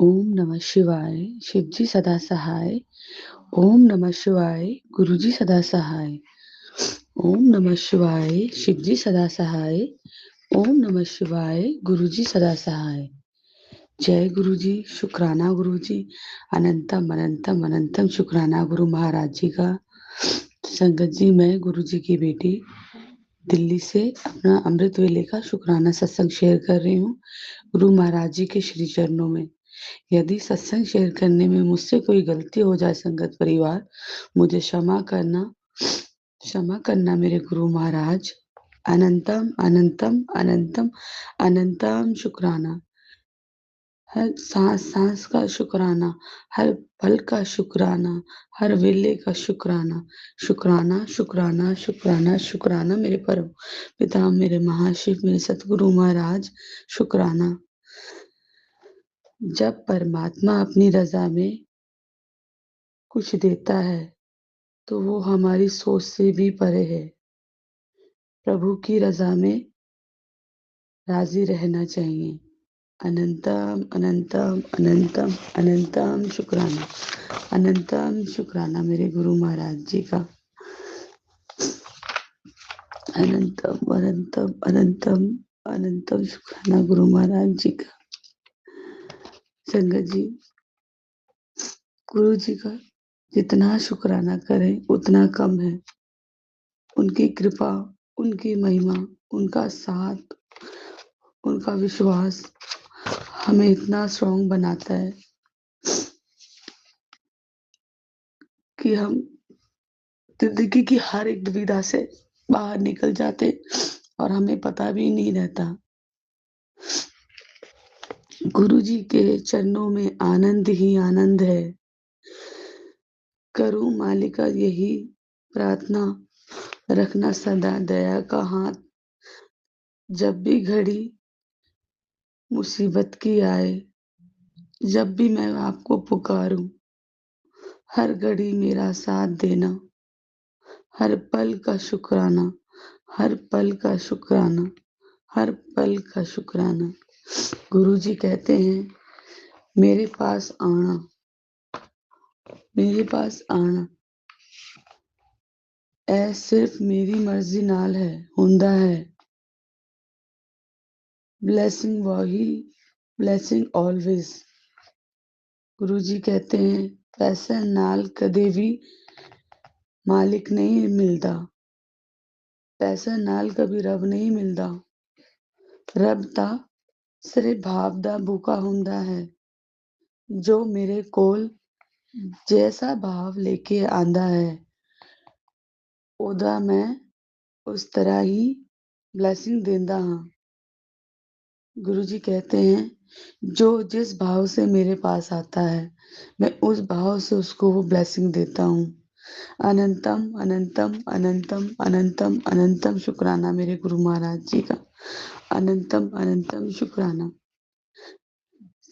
ओम नमः शिवाय, शिवजी सदा सहाय। ओम नमः शिवाय, गुरुजी सदा सहाय। ओम नमः शिवाय, शिवजी सदा सहाय। ओम नमः शिवाय, गुरुजी सदा सहाय। जय गुरुजी, शुक्राना गुरुजी, अनंतम अनंतम अनंतम शुक्राना गुरु महाराज जी का। संगत जी, मैं गुरुजी की बेटी दिल्ली से अपना अमृत वेले का शुक्राना सत्संग शेयर कर रही हूँ गुरु महाराज जी के श्री चरणों में। यदि सत्संग शेयर करने में मुझसे कोई गलती हो जाए संगत परिवार, मुझे क्षमा करना मेरे गुरु महाराज। अनंतम अनंतम अनंतम अनंतम शुक्राना। हर सांस सांस का शुक्राना, हर पल का शुक्राना, हर वेले का शुक्राना। शुक्राना शुक्राना शुक्राना शुक्राना मेरे परम पिता, मेरे महाशिव, मेरे सतगुरु महाराज। शुक्राना। जब परमात्मा अपनी रजा में कुछ देता है तो वो हमारी सोच से भी परे है। प्रभु की रजा में राजी रहना चाहिए। अनंतम अनंतम अनंतम अनंतम शुक्राना। अनंतम शुक्राना मेरे गुरु महाराज जी का। अनंतम अनंतम अनंतम अनंतम शुक्राना गुरु महाराज जी का। संगत जी, गुरु जी का जितना शुक्राना करें उतना कम है। उनकी कृपा, उनकी महिमा, उनका साथ, उनका विश्वास हमें इतना स्ट्रॉन्ग बनाता है कि हम जिंदगी की हर एक दुविधा से बाहर निकल जाते और हमें पता भी नहीं रहता। गुरु जी के चरणों में आनंद ही आनंद है। करूं मालिका यही प्रार्थना, रखना सदा दया का हाथ। जब भी घड़ी मुसीबत की आए, जब भी मैं आपको पुकारूं, हर घड़ी मेरा साथ देना। हर पल का शुक्राना, हर पल का शुक्राना, हर पल का शुक्राना। गुरु जी कहते हैं, मेरे पास आना, मेरे पास आना ऐ सिर्फ मेरी मर्जी नाल है हुंदा है। ब्लेसिंग वही, ब्लेसिंग ऑलवेज। गुरु जी कहते हैं, पैसे नाल कदे भी मालिक नहीं मिलता। पैसे नाल कभी रब नहीं मिलता। रब ता सिर्फ भाव दा भूखा हुंदा है, जो मेरे कोल जैसा भाव लेके आंदा है, ओदा मैं उस तरह ही ब्लेसिंग देंदा हाँ। गुरु जी कहते हैं, जो जिस भाव से मेरे पास आता है, मैं उस भाव से उसको वो ब्लेसिंग देता हूँ। अनंतम अनंतम अनंतम अनंतम अनंतम शुक्राना मेरे गुरु महाराज जी का। अनंतम अनंतम शुक्राना।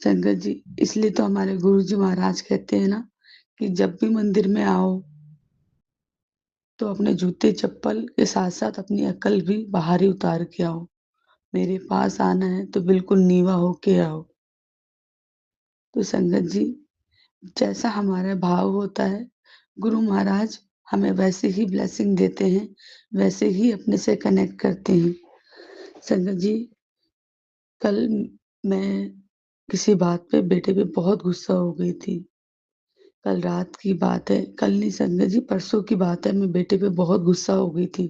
संगत जी, इसलिए तो हमारे गुरु जी महाराज कहते हैं ना कि जब भी मंदिर में आओ तो अपने जूते चप्पल के साथ साथ अपनी अकल भी बाहर ही उतार के आओ। मेरे पास आना है तो बिल्कुल नीवा होके आओ। तो संगत जी, जैसा हमारा भाव होता है, गुरु महाराज हमें वैसे ही ब्लेसिंग देते हैं, वैसे ही अपने से कनेक्ट करते हैं। संगत जी, कल मैं किसी बात पे बेटे पे बहुत गुस्सा हो गई थी। कल रात की बात है, कल नहीं संगत जी, परसों की बात है। मैं बेटे पे बहुत गुस्सा हो गई थी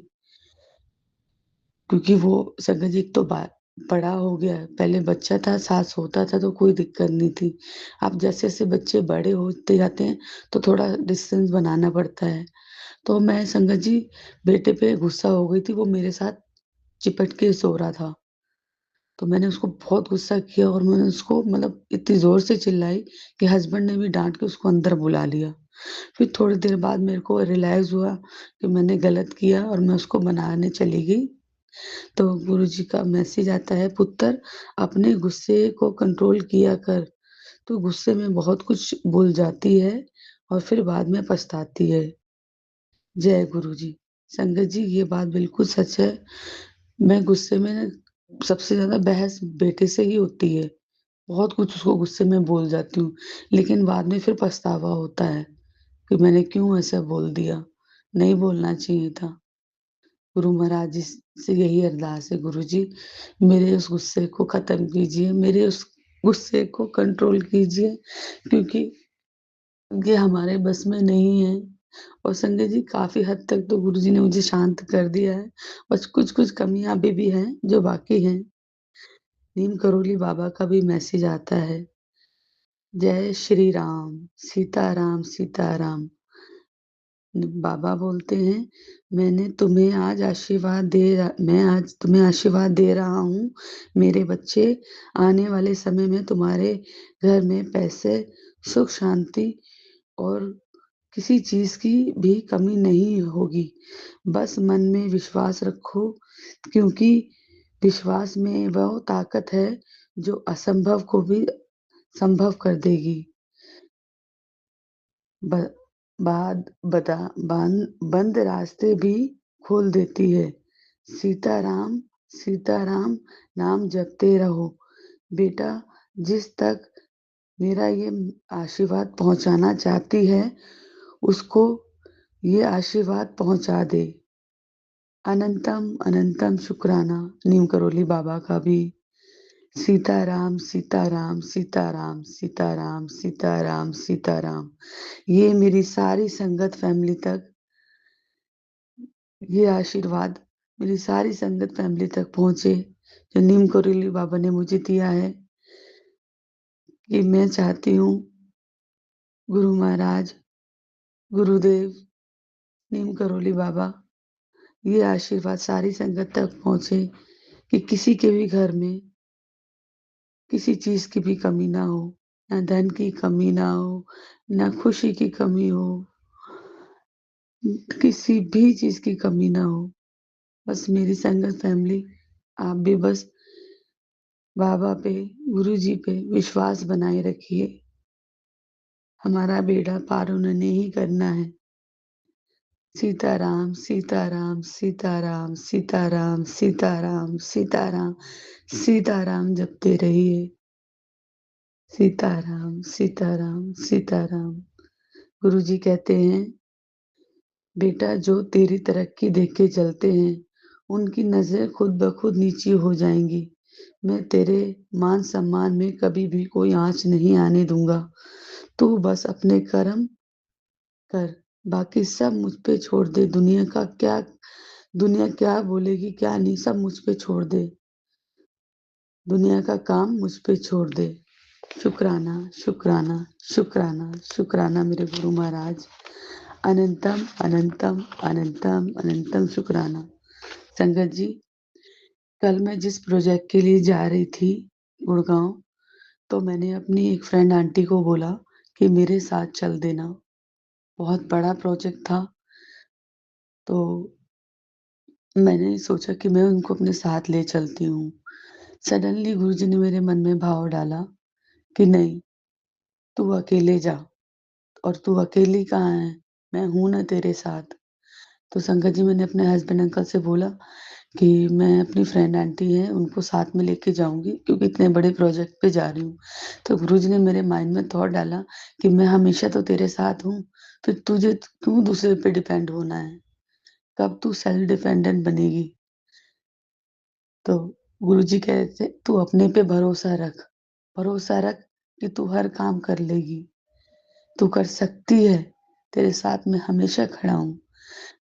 क्योंकि वो संगत जी एक तो बड़ा हो गया है। पहले बच्चा था, साथ सोता था तो कोई दिक्कत नहीं थी। अब जैसे जैसे बच्चे बड़े होते जाते हैं तो थोड़ा डिस्टेंस बनाना पड़ता है। तो मैं संगत जी बेटे पे गुस्सा हो गई थी। वो मेरे साथ चिपट के सो रहा था, तो मैंने उसको बहुत गुस्सा किया और मैंने उसको मतलब इतनी जोर से चिल्लाई कि हस्बैंड ने भी डांट के उसको अंदर बुला लिया। फिर थोड़ी देर बाद मेरे को रियलाइज हुआ कि मैंने गलत किया और मैं उसको मनाने चली गई। तो गुरुजी का मैसेज आता है, पुत्र अपने गुस्से को कंट्रोल किया कर। तू गुस्से में बहुत कुछ भूल जाती है और फिर बाद में पछताती है। जय गुरु जी। संगत जी, ये बात बिल्कुल सच है। मैं गुस्से में ना सबसे ज्यादा बहस बेटे से ही होती है। बहुत कुछ उसको गुस्से में बोल जाती हूँ, लेकिन बाद में फिर पछतावा होता है कि मैंने क्यों ऐसा बोल दिया, नहीं बोलना चाहिए था। गुरु महाराज जी से यही अरदास है, गुरुजी मेरे उस गुस्से को ख़त्म कीजिए, मेरे उस गुस्से को कंट्रोल कीजिए, क्योंकि ये हमारे बस में नहीं है। और संजय जी काफ़ी हद तक तो गुरुजी ने मुझे शांत कर दिया है, बस कुछ-कुछ कमियाँ अभी भी हैं जो बाकी हैं। नीम करोली बाबा का भी मैसेज आता है, जय श्री राम, सीताराम सीताराम। बाबा बोलते हैं, मैं आज तुम्हें आशीर्वाद दे रहा हूँ, मेरे बच्चे। आने वाले समय में तुम्हारे घर में पैसे, सुख शांति और किसी चीज़ की भी कमी नहीं होगी। बस मन में विश्वास रखो, क्योंकि विश्वास में वह ताकत है जो असंभव को भी संभव कर देगी। ब बाद बदा बान बंद रास्ते भी खोल देती है। सीताराम, सीताराम नाम जपते रहो। बेटा, जिस तक मेरा ये आशीर्वाद पहुँचाना चाहती है, उसको ये आशीर्वाद पहुँचा दे। अनंतम अनंतम शुक्राना नीम करोली बाबा का भी। सीताराम, सीताराम, सीताराम, सीताराम, सीताराम, सीताराम। ये मेरी सारी संगत फैमिली तक ये आशीर्वाद मेरी सारी संगत फैमिली तक पहुँचे, जो नीम करोली बाबा ने मुझे दिया है। कि मैं चाहती हूँ गुरु महाराज, गुरुदेव, नीम करोली बाबा, ये आशीर्वाद सारी संगत तक पहुँचे कि किसी के भी घर में किसी चीज़ की भी कमी ना हो, ना धन की कमी ना हो, ना खुशी की कमी हो, किसी भी चीज़ की कमी ना हो। बस मेरी संगत फैमिली, आप भी बस बाबा पे, गुरुजी पे विश्वास बनाए रखिए। हमारा बेड़ा पार उन्होंने ही करना है। सीताराम, सीताराम, सीताराम, सीताराम, सीताराम, सीताराम, सीताराम जपते रहिए। सीताराम, सीताराम, सीताराम। गुरुजी कहते हैं, बेटा जो तेरी तरक्की देख के चलते हैं, उनकी नज़रें खुद ब खुद नीची हो जाएँगी। मैं तेरे मान-सम्मान में कभी भी कोई आँच नहीं आने दूँगा। तू बस अपने कर्म कर, बाकी सब मुझ पे छोड़ दे। दुनिया क्या बोलेगी, क्या नहीं, सब मुझ पे छोड़ दे। दुनिया का काम मुझ पे छोड़ दे। शुक्राना, शुक्राना, शुक्राना, शुक्राना मेरे गुरु महाराज। अनंतम, अनंतम, अनंतम, अनंतम शुक्राना। संगत जी, कल मैं जिस प्रोजेक्ट के लिए जा रही थी गुड़गाँव, तो मैंने अपनी एक फ्रेंड आंटी को बोला कि मेरे साथ चल देना। बहुत बड़ा प्रोजेक्ट था, तो मैंने सोचा कि मैं उनको अपने साथ ले चलती हूँ। सडनली गुरुजी ने मेरे मन में भाव डाला कि नहीं, तू अकेले जा। और तू अकेली कहाँ है? मैं हूँ ना तेरे साथ। तो संगत जी, मैंने अपने हस्बैंड अंकल से बोला कि मैं अपनी फ्रेंड आंटी हैं, उनको साथ में लेके जाऊँगी, क्योंकि इतने बड़े प्रोजेक्ट पे जा रही हूँ। तो गुरुजी ने मेरे माइंड में थॉट डाला कि मैं हमेशा तो तेरे साथ हूँ, फिर तुझे क्यों दूसरे पे डिपेंड होना है? कब तू सेल्फ डिपेंडेंट बनेगी? तो गुरुजी कह रहे थे, "तू अपने पे भरोसा रख कि तू हर काम कर लेगी, तू कर सकती है, तेरे साथ मैं हमेशा खड़ा हूँ।"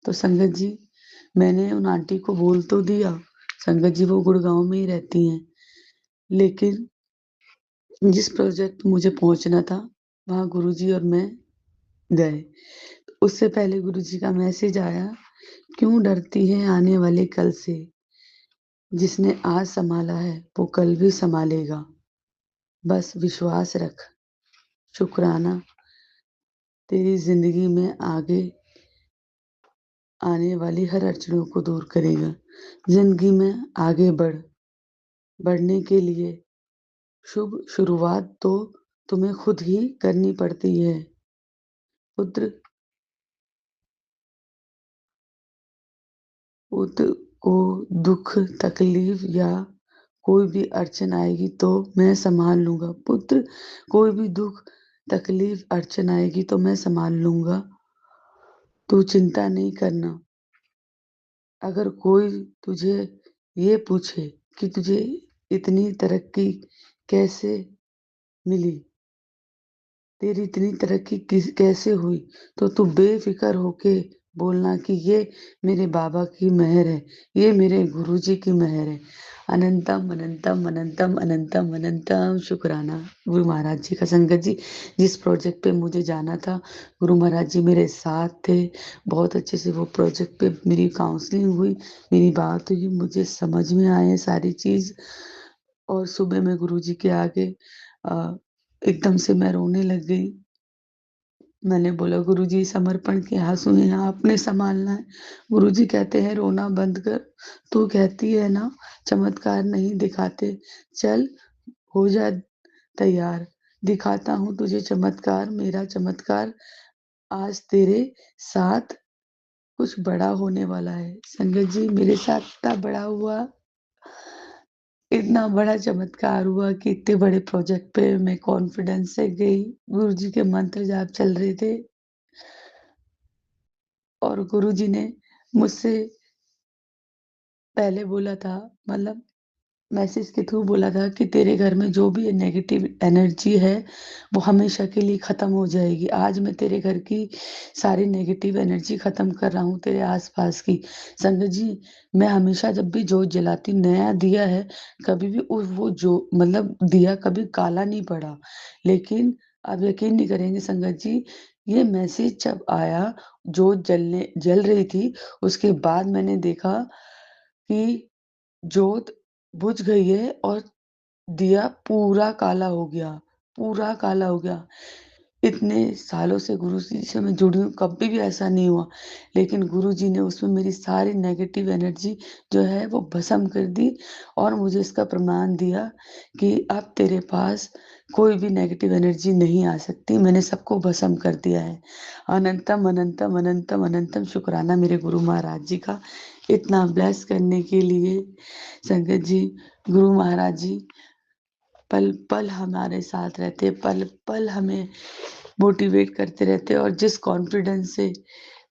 तो संगत जी, मैंने उन आंटी को बोल तो दिया, संगत जी वो गुड़गाँव में ही रहती हैं, लेकिन जिस प्रोजेक्ट मुझे पहुँचना था, वहाँ गुरुजी और मैं गए। उससे पहले गुरुजी का मैसेज आया, "क्यों डरती है आने वाले कल से? जिसने आज सँभाला है, वो कल भी सँभालेगा। बस विश्वास रख, शुकराना तेरी ज़िंदगी में आगे आने वाली हर अड़चनों को दूर करेगा। ज़िंदगी में आगे बढ़ने के लिए शुभ शुरुआत तो तुम्हें खुद ही करनी पड़ती है। पुत्र पुत्र को दुःख, तकलीफ या कोई भी अड़चन आएगी तो मैं सँभाल लूँगा। पुत्र, कोई भी दुःख, तकलीफ़, अड़चन आएगी तो मैं सँभाल लूँगा। तू चिंता नहीं करना। अगर कोई तुझे ये पूछे कि तुझे इतनी तरक्की कैसे मिली? तेरी इतनी तरक्की कैसे हुई? तो तू बेफ़िक्र होके बोलना कि ये मेरे बाबा की मेहर है, ये मेरे गुरुजी की मेहर है। अनंतम, अनंतम, अनंतम, अनंतम, अनंतम शुक्राना गुरु महाराज जी का। संगत जी, जिस प्रोजेक्ट पे मुझे जाना था, गुरु महाराज जी मेरे साथ थे। बहुत अच्छे से वो प्रोजेक्ट पे मेरी काउंसलिंग हुई, मेरी बात हुई, मुझे समझ में आए सारी चीज़। और सुबह मैं गुरुजी के आगे अ, एकदम से मैं रोने लग गई। मैंने बोला, गुरुजी, समर्पण के आँसू हैं, आपने सँभालना है। गुरुजी कहते हैं, रोना बंद कर। तू कहती है ना चमत्कार नहीं दिखाते, चल हो जा तैयार, दिखाता हूँ तुझे चमत्कार। मेरा चमत्कार आज तेरे साथ कुछ बड़ा होने वाला है। संगत जी, मेरे साथ इतना बड़ा हुआ, इतना बड़ा चमत्कार हुआ कि इतने बड़े प्रोजेक्ट पे मैं कॉन्फिडेंस से गई। गुरुजी के मंत्र जाप चल रहे थे और गुरुजी ने मुझसे पहले बोला था, मतलब मैसेज के थ्रू बोला था कि तेरे घर में जो भी नेगेटिव एनर्जी है, वो हमेशा के लिए खत्म हो जाएगी। आज मैं तेरे घर की सारी नेगेटिव एनर्जी खत्म कर रहा हूँ, तेरे आस-पास की। संगत जी, मैं हमेशा जब भी जोत जलाती, नया दिया है, कभी भी वो जो मतलब दिया कभी काला नहीं पड़ा। लेकिन आप यकीन नहीं करेंगे संगत जी, ये मैसेज जब आया, जोत जल रही थी, उसके बाद मैंने देखा कि जोत बुझ गई है और दिया पूरा काला हो गया। इतने सालों से गुरुजी से मैं जुड़ी हूँ, कभी भी ऐसा नहीं हुआ। लेकिन गुरुजी ने उसमें मेरी सारी नेगेटिव एनर्जी जो है वो भस्म कर दी और मुझे इसका प्रमाण दिया कि अब तेरे पास कोई भी नेगेटिव एनर्जी नहीं आ सकती, मैंने सबको भस्म कर दिया है। अनंतम, अनंतम, अनंतम, अनंतम शुक्राना मेरे गुरु महाराज जी का, इतना ब्लेस करने के लिए। संगत जी, गुरु महाराज जी पल-पल हमारे साथ रहते, पल-पल हमें मोटिवेट करते रहते और जिस कॉन्फिडेंस से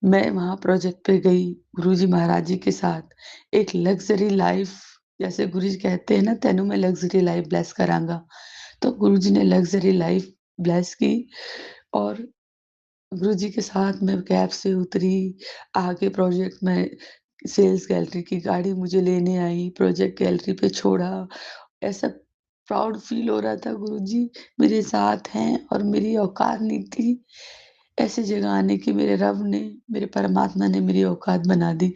मैं वहाँ प्रोजेक्ट पे गई गुरुजी महाराज जी के साथ, एक लग्ज़री लाइफ़, जैसे गुरुजी कहते हैं ना, तेनू मैं लग्ज़री लाइफ़ ब्लेस करांगा। तो गुरुजी ने लग्ज़री लाइफ़ ब्लेस की और गुरुजी के साथ मैं कैब से उतरी, आगे प्रोजेक्ट में सेल्स गैलरी की गाड़ी मुझे लेने आई, प्रोजेक्ट गैलरी पे छोड़ा। ऐसा प्राउड फ़ील हो रहा था, गुरुजी मेरे साथ हैं और मेरी औकात नहीं थी, ऐसी जगह आने की मेरे रब ने, मेरे परमात्मा ने मेरी औकात बना दी।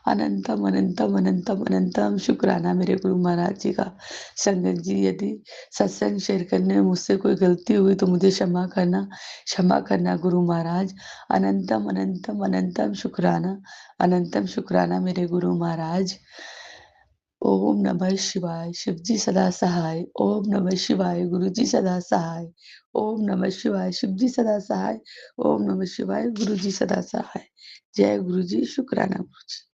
अनंतम, अनंतम, अनंतम, अनंतम शुक्राना मेरे गुरु महाराज जी का। संगत जी, यदि सत्संग शेयर करने में मुझसे कोई गलती हुई तो मुझे क्षमा करना गुरु महाराज। अनंतम, अनंतम, अनंतम शुक्राना, अनंतम शुक्राना मेरे गुरु महाराज। ओम नमः शिवाय, शिव जी सदा सहाय। ओम नमः शिवाय, गुरु जी सदा सहाय। ओम नमः शिवाय, शिव जी सदा सहाय। ओम नमः शिवाय, गुरु जी सदा सहाय। जय गुरु जी, शुक्राना गुरु जी।